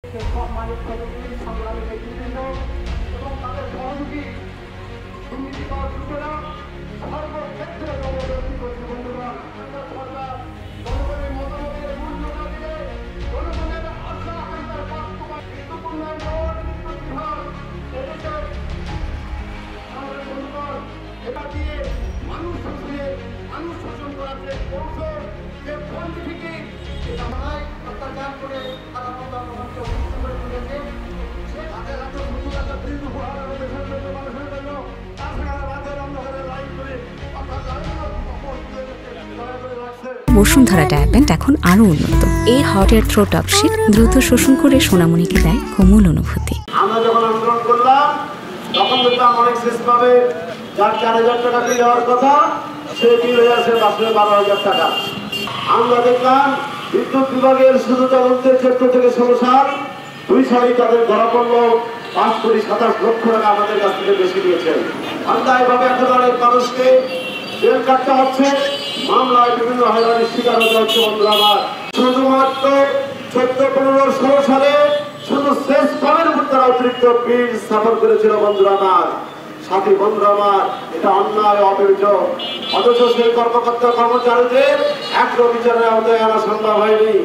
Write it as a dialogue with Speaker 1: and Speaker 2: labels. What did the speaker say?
Speaker 1: সম্মানিত সংগ্রামী নেতৃবৃন্দ এবং তাদের সহযোগী দুর্নীতিবাদ যুবরা সর্বক্ষেত্রে জনগণের বন্ধুরা সরকার জনগণের মতামতের মূল্য না দিলে জনগণের আশা আকাঙ্ক্ষার বাস্তবায়ন বিদ্যুৎ উন্নয়ন বিভাগ এদেশের আমাদের বন্ধুগণ এটা দিয়ে মানুষ শোষণ করার যে কৌশল যে পন্থীকে এটা নয় অত্যাচার করে তারা প্রধানমন্ত্রী অভিযুক্ত করে তুলেছে সে হাতে হাতে বন্ধুরা বৃদ্ধ উপহার দেশের জন্য মানুষের জন্য তাছাড়া রাতের অন্ধকারে লাইন করে অর্থাৎ
Speaker 2: বসুন্ধরা ডায়াপেন্ট এখন আরো উন্নত। এই hot air through top sheet দ্রুত শোষণ করে সোনামণিকে দেয় কোমল অনুভূতি।
Speaker 1: আমরা যখন আন্দোলন করলাম তখন দেখলাম অনেক শেষ পাবে যার 4,000 টাকা বিল হওয়ার কথা সে বিল হয়ে আছে 12,000 টাকা। আমরা দেখলাম বিদ্যুৎ বিভাগের শুধু তদন্তের 14 থেকে 16 সাল 2 সালেই তাদের ধরা পড়লো 5,27,00,000 টাকা আমাদের কাছ থেকে বেশি দিয়েছেন। অন্যায়ভাবে এখন অনেক মানুষকে জেল কাটতে হচ্ছে, মামলায় বিভিন্ন হয়রানির শিকার হতে হচ্ছে। বন্ধুরা আমার শুধুমাত্র 14, 15, 16 সালে শুধু শেষ পাবের উপর তারা অতিরিক্ত বিল স্থাপন করেছিল। বন্ধুরা আমার সাথী বন্ধুরা আমার এটা অন্যায় অভিযোগ, অথচ সেই কর্মকর্তা কর্মচারীদের এক বিচারের আওতায় আনা সম্ভব হয়নি।